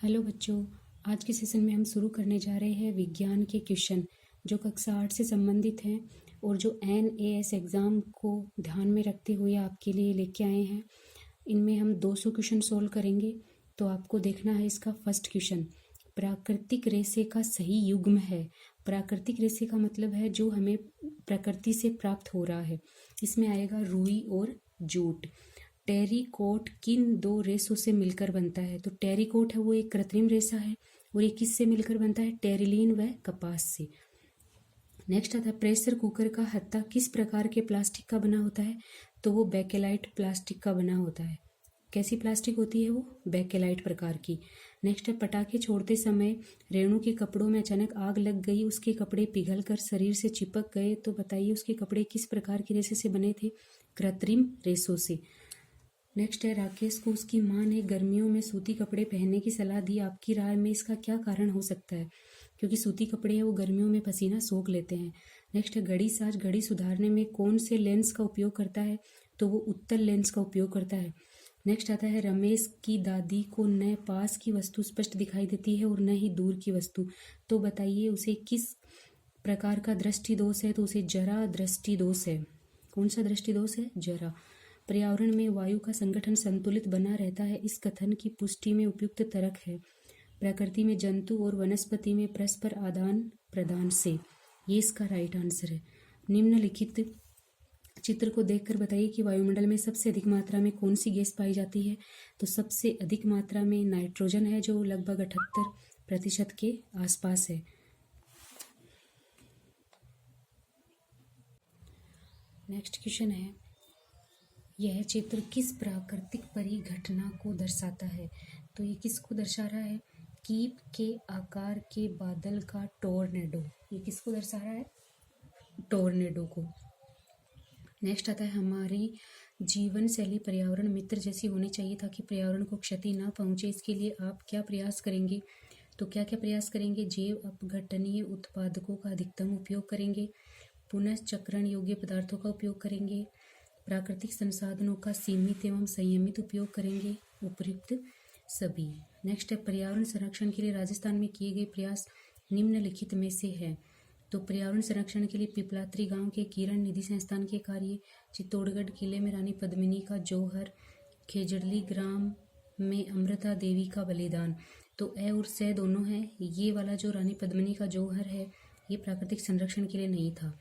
Hello बच्चों, आज के सेशन में हम शुरू करने जा रहे हैं विज्ञान के क्वेश्चन जो कक्षा 8 से संबंधित हैं और जो NAS एग्ज़ाम को ध्यान में रखते हुए आपके लिए लेके आए हैं। इनमें हम 200 क्वेश्चन सोल्व करेंगे। तो आपको देखना है इसका फर्स्ट क्वेश्चन, प्राकृतिक रेशे का सही युग्म है। प्राकृतिक रेशे का मतलब है जो हमें प्रकृति से प्राप्त हो रहा है। इसमें आएगा रुई और जूट। टेरिकोट किन दो रेशों से मिलकर बनता है? तो टेरिकोट है वो एक कृत्रिम रेशा है और ये किससे मिलकर बनता है? टेरिलीन व कपास से। नेक्स्ट आता है प्रेशर कुकर का हत्था किस प्रकार के प्लास्टिक का बना होता है? तो वो बेकेलाइट प्लास्टिक का बना होता है। कैसी प्लास्टिक होती है वो? बेकेलाइट प्रकार की। नेक्स्ट है पटाखे छोड़ते समय रेणु के कपड़ों में अचानक आग लग गई, उसके कपड़े पिघलकर शरीर से चिपक गए, तो बताइए उसके कपड़े किस प्रकार के रेशे से बने थे? कृत्रिम रेशों से। नेक्स्ट है राकेश को उसकी माँ ने गर्मियों में सूती कपड़े पहनने की सलाह दी, आपकी राय में इसका क्या कारण हो सकता है? क्योंकि सूती कपड़े हैं वो गर्मियों में पसीना सोख लेते हैं। नेक्स्ट है घड़ी साज घड़ी सुधारने में कौन से लेंस का उपयोग करता है? तो वो उत्तल लेंस का उपयोग करता है। नेक्स्ट आता है रमेश की दादी को न पास की वस्तु स्पष्ट दिखाई देती है और न ही दूर की वस्तु, तो बताइए उसे किस प्रकार का दृष्टि दोष है? तो उसे जरा दृष्टि दोष है। कौन सा दृष्टि दोष है? जरा। पर्यावरण में वायु का संगठन संतुलित बना रहता है, इस कथन की पुष्टि में उपयुक्त तर्क है। प्रकृति में जंतु और वनस्पति में परस्पर आदान प्रदान से, ये इसका राइट आंसर है। निम्नलिखित चित्र को देखकर बताइए कि वायुमंडल में सबसे अधिक मात्रा में कौन सी गैस पाई जाती है? तो सबसे अधिक मात्रा में नाइट्रोजन है जो लगभग 78% के आसपास है। नेक्स्ट क्वेश्चन है यह चित्र किस प्राकृतिक परिघटना को दर्शाता है? तो ये किसको दर्शा रहा है? कीप के आकार के बादल का टोर्नेडो। ये किसको दर्शा रहा है? टोर्नेडो को। नेक्स्ट आता है हमारी जीवन शैली पर्यावरण मित्र जैसी होनी चाहिए ताकि पर्यावरण को क्षति ना पहुंचे, इसके लिए आप क्या प्रयास करेंगे? तो क्या क्या प्रयास करेंगे? जैव अपघटनीय उत्पादकों का अधिकतम उपयोग करेंगे, पुनश्चक्रण योग्य पदार्थों का उपयोग करेंगे, प्राकृतिक संसाधनों का सीमित एवं संयमित उपयोग करेंगे, उपयुक्त सभी। नेक्स्ट है पर्यावरण संरक्षण के लिए राजस्थान में किए गए प्रयास निम्नलिखित में से है? तो पर्यावरण संरक्षण के लिए पिपलात्री गांव के किरण निधि संस्थान के कार्य, चित्तौड़गढ़ किले में रानी पद्मिनी का जौहर, खेजड़ली ग्राम में अमृता देवी का बलिदान। तो ए और से दोनों हैं। ये वाला जो रानी पद्मिनी का जौहर है ये प्राकृतिक संरक्षण के लिए नहीं था।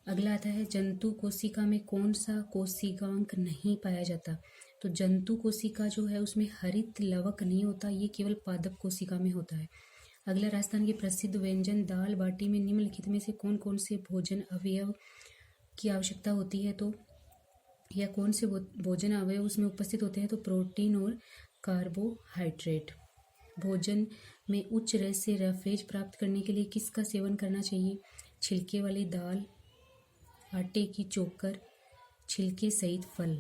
अगला आता है जंतु कोशिका में कौन सा कोशिकांक नहीं पाया जाता? तो जंतु कोशिका जो है उसमें हरित लवक नहीं होता, ये केवल पादप कोशिका में होता है। अगला राजस्थान के प्रसिद्ध व्यंजन दाल बाटी में निम्नलिखित में से कौन कौन से भोजन अवयव की आवश्यकता होती है? तो या कौन से भोजन अवयव उसमें उपस्थित होते हैं? तो प्रोटीन और कार्बोहाइड्रेट। भोजन में उच्च रस से रफेज प्राप्त करने के लिए किसका सेवन करना चाहिए? छिलके वाली दाल, आटे की चोकर, छिलके सहित फल,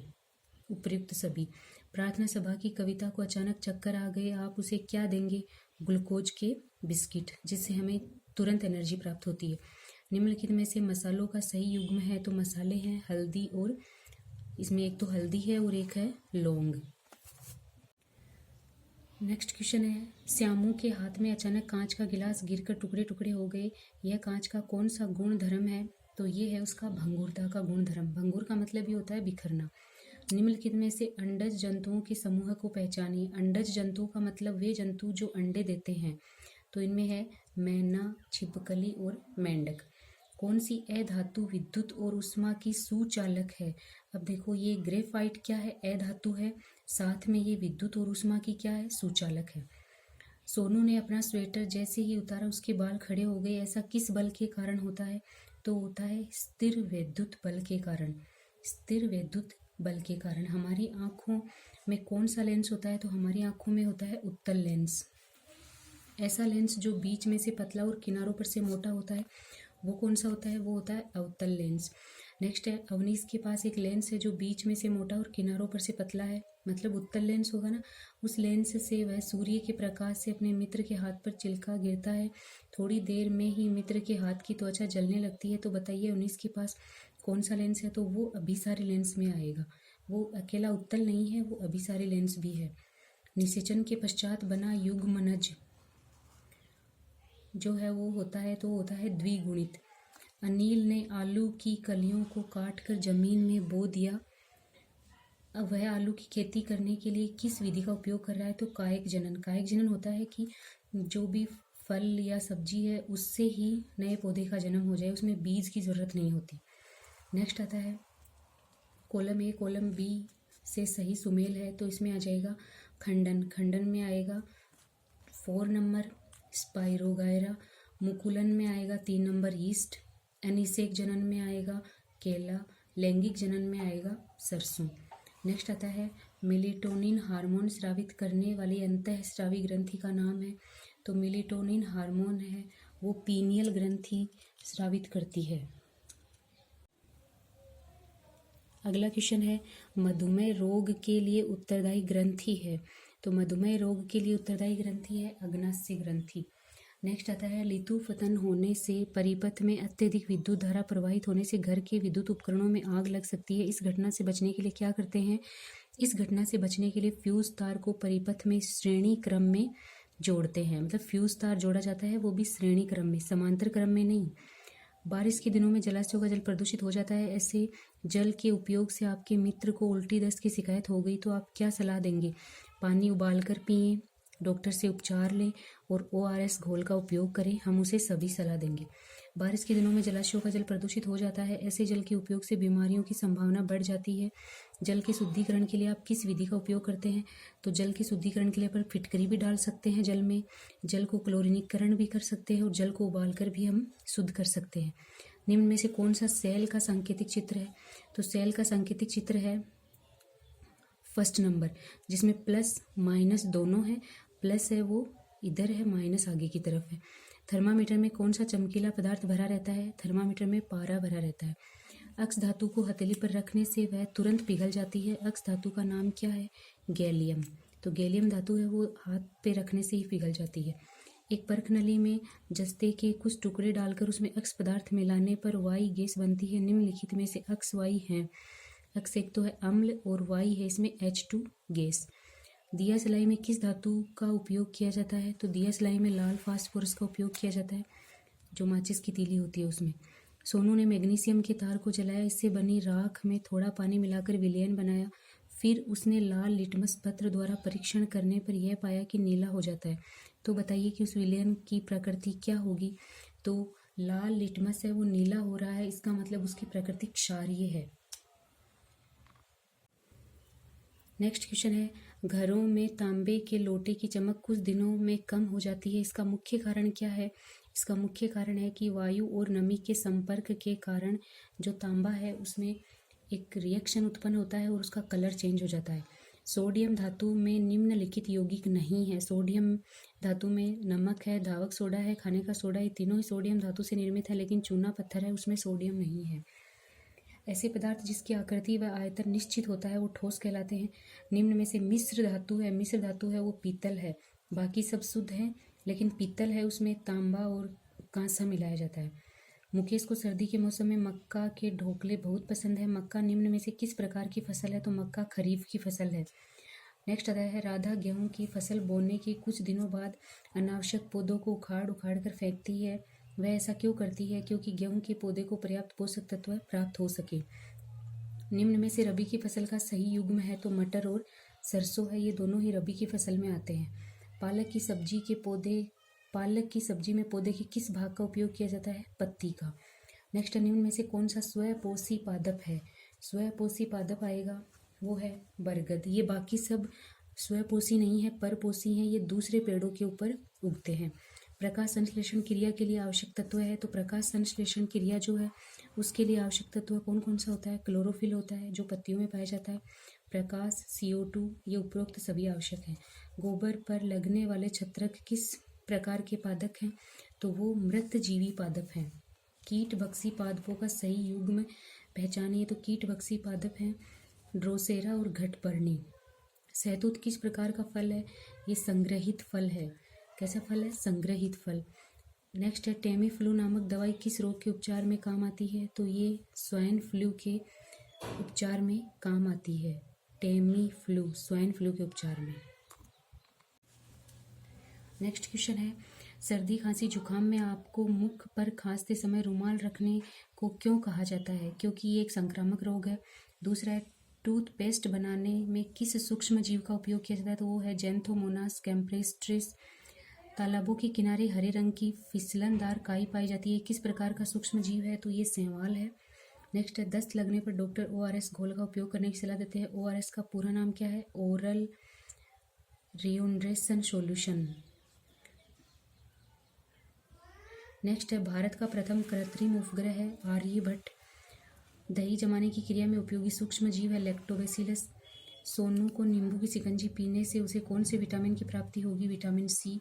उपयुक्त सभी। प्रार्थना सभा की कविता को अचानक चक्कर आ गए, आप उसे क्या देंगे? ग्लूकोज के बिस्किट, जिससे हमें तुरंत एनर्जी प्राप्त होती है। निम्नलिखित में से मसालों का सही युग्म है? तो मसाले हैं हल्दी और इसमें एक तो हल्दी है और एक है लौंग। नेक्स्ट क्वेश्चन है श्यामू के हाथ में अचानक कांच का गिलास गिरकर टुकड़े टुकड़े हो गए, यह कांच का कौन सा गुण धर्म है? तो ये है उसका भंगुरता का गुण धर्म। भंगुर का मतलब ये होता है बिखरना। निम्नलिखित में से अंडज जंतुओं के समूह को पहचानिए। अंडज जंतुओं का मतलब वे जंतु जो अंडे देते हैं। तो इनमें है मैना, छिपकली और मेंढक। कौन सी अधातु विद्युत और उष्मा की सुचालक है? अब देखो ये ग्रेफाइट क्या है? अधातु है, साथ में ये विद्युत और उष्मा की क्या है? सुचालक है। सोनू ने अपना स्वेटर जैसे ही उतारा उसके बाल खड़े हो गए, ऐसा किस बल के कारण होता है? तो होता है स्थिर वैद्युत बल के कारण। स्थिर वैद्युत बल के कारण। हमारी आंखों में कौन सा लेंस होता है? तो हमारी आंखों में होता है उत्तल लेंस। ऐसा लेंस जो बीच में से पतला और किनारों पर से मोटा होता है वो कौन सा होता है? वो होता है अवतल लेंस। नेक्स्ट है अवनीश के पास एक लेंस है जो बीच में से मोटा और किनारों पर से पतला है, मतलब उत्तल लेंस होगा ना। उस लेंस से वह सूर्य के प्रकाश से अपने मित्र के हाथ पर चिलका गिरता है, थोड़ी देर में ही मित्र के हाथ की त्वचा जलने लगती है। तो बताइए अवनीश के पास कौन सा लेंस है? तो वो अभिसारी लेंस में आएगा। वो अकेला उत्तल नहीं है, वो अभिसारी लेंस भी है। निषेचन के पश्चात बना युग्मनज जो है वो होता है तो होता है द्विगुणित। अनिल ने आलू की कलियों को काट कर जमीन में बो दिया। अब वह आलू की खेती करने के लिए किस विधि का उपयोग कर रहा है? तो कायक जनन। कायक जनन होता है कि जो भी फल या सब्जी है उससे ही नए पौधे का जन्म हो जाए, उसमें बीज की ज़रूरत नहीं होती। नेक्स्ट आता है कॉलम ए कॉलम बी से सही सुमेल है तो इसमें आ जाएगा खंडन। खंडन में आएगा 4 नंबर स्पाइरोगायरा। मुकुलन में आएगा 3 नंबर ईस्ट। अनिषेक जनन में आएगा केला। लैंगिक जनन में आएगा सरसों। नेक्स्ट आता है मेलेटोनिन हार्मोन स्रावित करने वाली अंतःस्रावी ग्रंथि का नाम है तो मेलेटोनिन हार्मोन है वो पीनियल ग्रंथि स्रावित करती है। अगला क्वेश्चन है मधुमेह रोग के लिए उत्तरदायी ग्रंथि है तो मधुमेह रोग के लिए उत्तरदायी ग्रंथि है अग्नाशय ग्रंथि। नेक्स्ट आता है लितु फतन होने से परिपथ में अत्यधिक विद्युत धारा प्रवाहित होने से घर के विद्युत उपकरणों में आग लग सकती है। इस घटना से बचने के लिए क्या करते हैं? इस घटना से बचने के लिए फ्यूज तार को परिपथ में श्रेणी क्रम में जोड़ते हैं। मतलब फ्यूज तार जोड़ा जाता है वो भी श्रेणी क्रम में, समांतर क्रम में नहीं। बारिश के दिनों में जलाशयों का जल प्रदूषित हो जाता है। ऐसे जल के उपयोग से आपके मित्र को उल्टी दस्त की शिकायत हो गई तो आप क्या सलाह देंगे? पानी उबाल कर पिएं, डॉक्टर से उपचार लें और ORS घोल का उपयोग करें। हम उसे सभी सलाह देंगे। बारिश के दिनों में जलाशयों का जल प्रदूषित हो जाता है। ऐसे जल के उपयोग से बीमारियों की संभावना बढ़ जाती है। जल के शुद्धिकरण के लिए आप किस विधि का उपयोग करते हैं? तो जल के शुद्धिकरण के लिए पर फिटकरी भी डाल सकते हैं जल में, जल को क्लोरीनीकरण भी कर सकते हैं और जल को उबाल कर भी हम शुद्ध कर सकते हैं। निम्न में से कौन सा सेल का सांकेतिक चित्र है? तो सेल का सांकेतिक चित्र है फर्स्ट नंबर जिसमें प्लस माइनस दोनों है। प्लस है वो इधर है, माइनस आगे की तरफ है। थर्मामीटर में कौन सा चमकीला पदार्थ भरा रहता है? थर्मामीटर में पारा भरा रहता है। अक्ष धातु को हथेली पर रखने से वह तुरंत पिघल जाती है। अक्ष धातु का नाम क्या है? गैलियम। तो गैलियम धातु है वो हाथ पे रखने से ही पिघल जाती है। एक पर्क नली में जस्ते के कुछ टुकड़े डालकर उसमें अक्ष पदार्थ मिलाने पर वाई गैस बनती है। निम्नलिखित में से अक्ष वाई है। अक्ष एक तो है अम्ल और वाई है इसमें H2 गैस। दिया सलाई में किस धातु का उपयोग किया जाता है? तो दिया सलाई में लाल फास्फोरस का उपयोग किया जाता है, जो माचिस की तीली होती है उसमें। सोनू ने मैग्नीशियम के तार को जलाया, इससे बनी राख में थोड़ा पानी मिलाकर विलयन बनाया। फिर उसने लाल लिटमस पत्र द्वारा परीक्षण करने पर यह पाया कि नीला हो जाता है। तो बताइए कि उस विलयन की प्रकृति क्या होगी? तो लाल लिटमस है वो नीला हो रहा है, इसका मतलब उसकी प्रकृति क्षारीय है। नेक्स्ट क्वेश्चन है घरों में तांबे के लोटे की चमक कुछ दिनों में कम हो जाती है, इसका मुख्य कारण क्या है? इसका मुख्य कारण है कि वायु और नमी के संपर्क के कारण जो तांबा है उसमें एक रिएक्शन उत्पन्न होता है और उसका कलर चेंज हो जाता है। सोडियम धातु में निम्नलिखित यौगिक नहीं है। सोडियम धातु में नमक है, धावक सोडा है, खाने का सोडा, ये तीनों ही सोडियम धातु से निर्मित है, लेकिन चूना पत्थर है उसमें सोडियम नहीं है। ऐसे पदार्थ जिसकी आकृति व आयतन निश्चित होता है वो ठोस कहलाते हैं। निम्न में से मिश्र धातु है, मिश्र धातु है वो पीतल है, बाकी सब शुद्ध है, लेकिन पीतल है उसमें तांबा और कांसा मिलाया जाता है। मुकेश को सर्दी के मौसम में मक्का के ढोकले बहुत पसंद है। मक्का निम्न में से किस प्रकार की फसल है? तो मक्का खरीफ की फसल है। नेक्स्ट आता है राधा गेहूं की फसल बोने के कुछ दिनों बाद अनावश्यक पौधों को उखाड़ कर फेंकती है। वह ऐसा क्यों करती है? क्योंकि गेहूं के पौधे को पर्याप्त पोषक तत्व प्राप्त हो सके। निम्न में से रबी की फसल का सही युग्म है तो मटर और सरसों है, ये दोनों ही रबी की फसल में आते हैं। पालक की सब्जी में पौधे के किस भाग का उपयोग किया जाता है? पत्ती का। नेक्स्ट निम्न में से कौन सा स्वपोषी पादप है? स्वपोषी पादप आएगा वो है बरगद। ये बाकी सब स्वपोषी नहीं है, परपोषी हैं, ये दूसरे पेड़ों के ऊपर उगते हैं। प्रकाश संश्लेषण क्रिया के लिए आवश्यक तत्व है तो प्रकाश संश्लेषण क्रिया जो है उसके लिए आवश्यक तत्व कौन कौन सा होता है? क्लोरोफिल होता है जो पत्तियों में पाया जाता है, प्रकाश, CO2, ये उपरोक्त सभी आवश्यक हैं। गोबर पर लगने वाले छत्रक किस प्रकार के पादप हैं? तो वो मृत जीवी पादप हैं। कीट भक्षी पादपों का सही युग्म पहचानिए तो कीट भक्षी पादप हैं ड्रोसेरा और घटपर्णी। सहतूत किस प्रकार का फल है? ये संग्रहित फल है। कैसा फल है? संग्रहित फल। नेक्स्ट है टेमी फ्लू नामक दवाई किस रोग के उपचार में काम आती है? तो ये स्वाइन फ्लू के उपचार में काम आती है। टेमी फ्लू स्वाइन फ्लू के उपचार में। नेक्स्ट क्वेश्चन है, सर्दी खांसी जुकाम में आपको मुख पर खांसते समय रुमाल रखने को क्यों कहा जाता है? क्योंकि ये एक संक्रामक रोग है। दूसरा है, टूथपेस्ट बनाने में किस सूक्ष्म जीव का उपयोग किया जाता है? तो वो है जेंथोमोनास कैम्प्रेस्ट्रिस। तालाबों के किनारे हरे रंग की फिसलनदार काई पाई जाती है, किस प्रकार का सूक्ष्म जीव है? तो ये शैवाल है। नेक्स्ट है, दस्त लगने पर डॉक्टर ORS घोल का उपयोग करने की सलाह देते हैं। ORS का पूरा नाम क्या है? Oral रिओन्ड्रेसन solution. नेक्स्ट है, भारत का प्रथम कृत्रिम उपग्रह है आर्यभट्ट। दही जमाने की क्रिया में उपयोगी सूक्ष्म जीव है लैक्टोबैसिलस। सोनू को नींबू की शिकंजी पीने से उसे कौन से विटामिन की प्राप्ति होगी? Vitamin C.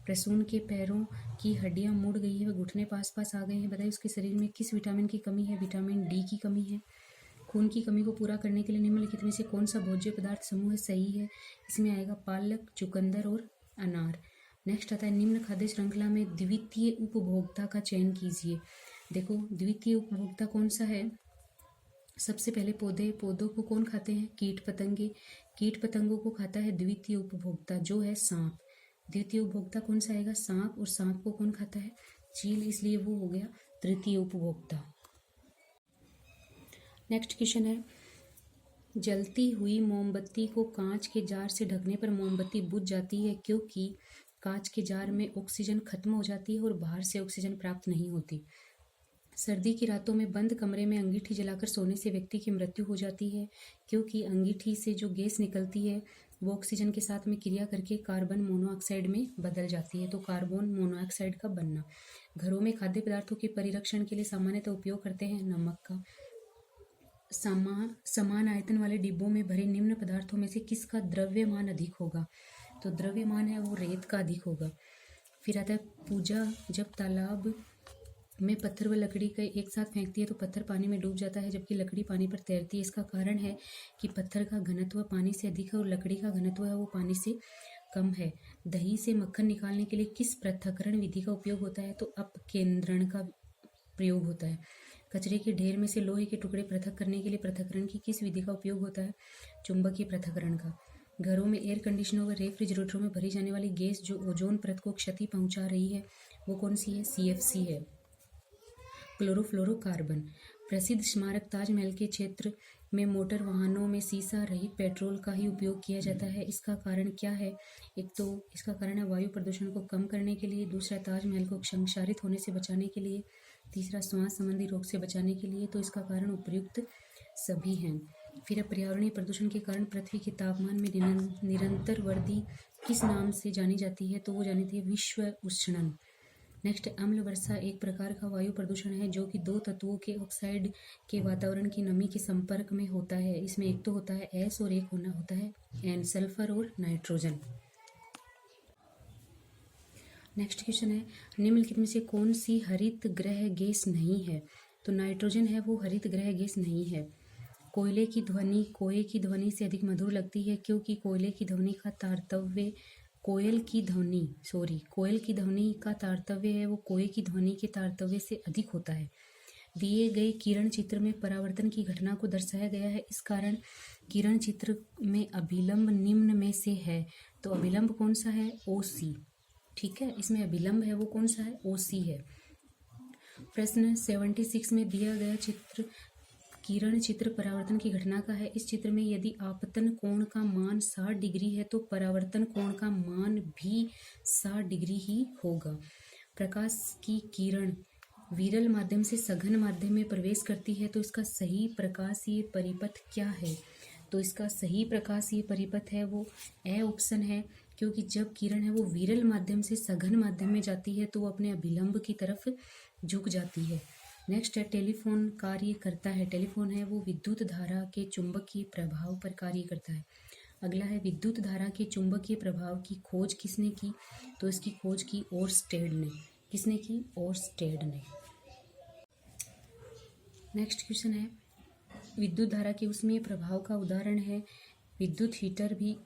प्रसून के पैरों की हड्डियां मुड़ गई है, वह घुटने पास पास आ गए हैं, बताइए उसके शरीर में किस विटामिन की कमी है? विटामिन डी की कमी है। खून की कमी को पूरा करने के लिए निम्नलिखित में से कौन सा भोज्य पदार्थ समूह सही है? इसमें आएगा पालक, चुकंदर और अनार। नेक्स्ट आता है, निम्न खाद्य श्रृंखला में द्वितीय उपभोक्ता का चयन कीजिए। देखो, द्वितीय उपभोक्ता कौन सा है? सबसे पहले पौधों को कौन खाते हैं? कीट पतंगे। कीट पतंगों को खाता है द्वितीय उपभोक्ता, जो है सांप। द्वितीय उपभोक्ता कौन सा आएगा? सांप। और सांप को कौन खाता है? चील, इसलिए वो हो गया तृतीय उपभोक्ता। नेक्स्ट क्वेश्चन है, जलती हुई मोमबत्ती को कांच के जार से ढकने पर मोमबत्ती बुझ जाती है, क्योंकि कांच के जार में ऑक्सीजन खत्म हो जाती है और बाहर से ऑक्सीजन प्राप्त नहीं होती। सर्दी की रातों में बंद कमरे में अंगीठी जलाकर सोने से व्यक्ति की मृत्यु हो जाती है, क्योंकि अंगीठी से जो गैस निकलती है वो ऑक्सीजन के साथ में क्रिया करके कार्बन मोनोऑक्साइड में बदल जाती है। तो कार्बन मोनोऑक्साइड का बनना। घरों में खाद्य पदार्थों के परिरक्षण के लिए सामान्यतः उपयोग करते हैं नमक का। समान आयतन वाले डिब्बों में भरे निम्न पदार्थों में से किसका द्रव्यमान अधिक होगा? तो द्रव्यमान है वो रेत का अधिक होगा। फिर आता है, पूजा जब तालाब में पत्थर व लकड़ी का एक साथ फेंकती है तो पत्थर पानी में डूब जाता है, जबकि लकड़ी पानी पर तैरती है। इसका कारण है कि पत्थर का घनत्व पानी से अधिक है और लकड़ी का घनत्व है वो पानी से कम है। दही से मक्खन निकालने के लिए किस पृथक्करण विधि का उपयोग होता है? तो अपकेंद्रण का प्रयोग होता है। कचरे के ढेर में से लोहे के टुकड़े पृथक करने के लिए पृथक्करण की किस विधि का उपयोग होता है? चुंबकीय पृथक्करण का। घरों में एयर कंडीशनर व रेफ्रिजरेटरों में भरी जाने वाली गैस जो ओजोन परत को क्षति पहुंचा रही है वो कौन सी है? CFC है, क्लोरोफ्लोरोकार्बन। प्रसिद्ध स्मारक ताजमहल के क्षेत्र में मोटर वाहनों में शीशा रहित पेट्रोल का ही उपयोग किया जाता है, इसका कारण क्या है? एक तो इसका कारण है वायु प्रदूषण को कम करने के लिए, दूसरा ताजमहल को क्षंशारित होने से बचाने के लिए, तीसरा श्वास संबंधी रोग से बचाने के लिए। तो इसका कारण उपर्युक्त सभी हैं। फिर पर्यावरणीय प्रदूषण के कारण पृथ्वी के तापमान में निरंतर वृद्धि किस नाम से जानी जाती है? तो वो जानी जाती है विश्व उष्णन। नेक्स्ट, अम्ल वर्षा एक प्रकार का वायु प्रदूषण है जो कि दो तत्वों के ऑक्साइड के वातावरण की नमी के संपर्क में होता है। इसमें एक तो होता है S और एक होता है N, सल्फर और नाइट्रोजन। नेक्स्ट क्वेश्चन है, निम्नलिखित में से कौन सी हरित गृह गैस नहीं है? तो नाइट्रोजन है वो हरित गृह गैस नहीं है। कोयले की ध्वनि कोए की ध्वनि से अधिक मधुर लगती है, क्योंकि कोयल की ध्वनि का तारतम्य का तारतम्य है वो कोए की ध्वनि के तारतम्य से अधिक होता है। दिए गए किरण चित्र में परावर्तन की घटना को दर्शाया गया है, इस कारण किरण चित्र में अभिलंब निम्न में से है। तो अभिलंब कौन सा है? OC। ठीक है, इसमें अभिलंब है वो कौन सा है? OC है। प्रश्न 76 में दिया गया चित्र किरण चित्र परावर्तन की घटना का है। इस चित्र में यदि आपतन कोण का मान 60 डिग्री है तो परावर्तन कोण का मान भी 60 डिग्री ही होगा। प्रकाश की किरण विरल माध्यम से सघन माध्यम में प्रवेश करती है, तो इसका सही प्रकाशीय परिपथ क्या है? तो इसका सही प्रकाशीय परिपथ है वो ए ऑप्शन है, क्योंकि जब किरण है वो विरल माध्यम से सघन माध्यम में जाती है तो वो अपने अभिलंब की तरफ झुक जाती है। नेक्स्ट है, टेलीफोन कार्य करता है। टेलीफोन है वो विद्युत धारा के चुंबकीय प्रभाव पर कार्य करता है। अगला है, विद्युत धारा के चुंबकीय प्रभाव की खोज किसने की? तो इसकी खोज की ओरस्टेड ने। किसने की? ओरस्टेड ने। नेक्स्ट क्वेश्चन है, विद्युत धारा के ऊष्मीय प्रभाव का उदाहरण है विद्युत हीटर भी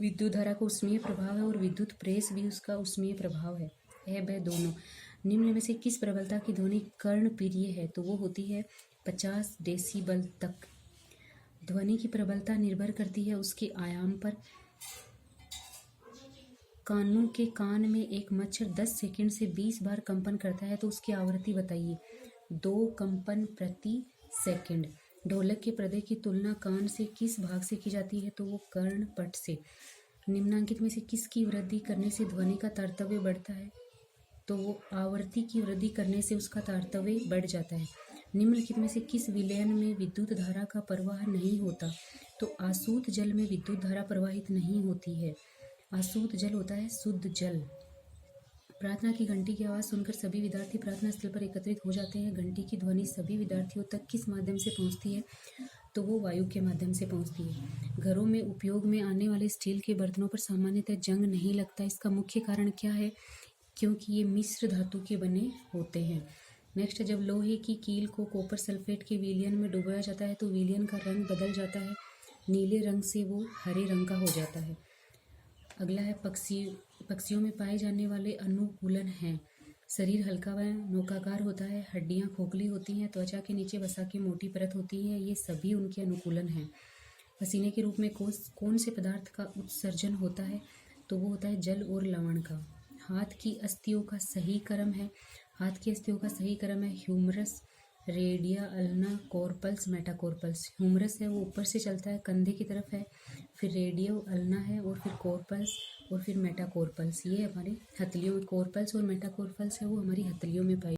विद्युत धारा का ऊष्मीय प्रभाव है और विद्युत प्रेस भी उसका ऊष्मीय प्रभाव है। ब दोनों। निम्न में से किस प्रबलता की ध्वनि कर्णप्रिय है? तो वो होती है 50 डेसिबल तक। ध्वनि की प्रबलता निर्भर करती है उसके आयाम पर। कानों के कान में एक मच्छर 10 सेकंड से 20 बार कंपन करता है तो उसकी आवृत्ति बताइए। 2 कंपन प्रति सेकंड। ढोलक के पर्दे की तुलना कान से किस भाग से की जाती है? तो वो कर्णपट से। निम्नांकित में से किसकी वृद्धि करने से ध्वनि का तारतम्य बढ़ता है? तो वो आवृत्ति की वृद्धि करने से उसका तारतम्य बढ़ जाता है। निम्नलिखित में से किस विलयन में विद्युत धारा का प्रवाह नहीं होता? तो आसूत जल में विद्युत धारा प्रवाहित नहीं होती है। आसूत जल होता है शुद्ध जल। प्रार्थना की घंटी की आवाज़ सुनकर सभी विद्यार्थी प्रार्थना स्थल पर एकत्रित हो जाते हैं। घंटी की ध्वनि सभी विद्यार्थियों तक किस माध्यम से पहुंचती है? तो वो वायु के माध्यम से पहुंचती है। घरों में उपयोग में आने वाले स्टील के बर्तनों पर सामान्यतः जंग नहीं लगता। इसका मुख्य कारण क्या है? क्योंकि ये मिश्र धातु के बने होते हैं। नेक्स्ट, जब लोहे की कील को कॉपर सल्फेट के विलयन में डुबाया जाता है तो विलयन का रंग बदल जाता है। नीले रंग से वो हरे रंग का हो जाता है। अगला है पक्षियों में पाए जाने वाले अनुकूलन हैं। शरीर हल्का व नौकाकार होता है, हड्डियां खोखली होती हैं, त्वचा के नीचे वसा की मोटी परत होती है। ये सभी उनके अनुकूलन हैं। पसीने के रूप में कौन से पदार्थ का उत्सर्जन होता है? तो वो होता है जल और लवण का। हाथ की अस्थियों का सही क्रम है। हाथ की अस्थियों का सही क्रम है humerus, radius, ulna, carpals, metacarpals. Humerus है वो ऊपर से चलता है, कंधे की तरफ है, फिर रेडियो अल्ना है, और फिर कॉर्पल्स, और फिर मेटाकॉर्पल्स। ये हमारे हथेलियों, कॉर्पल्स और मेटाकॉर्पल्स है वो हमारी हथेलियों में पाई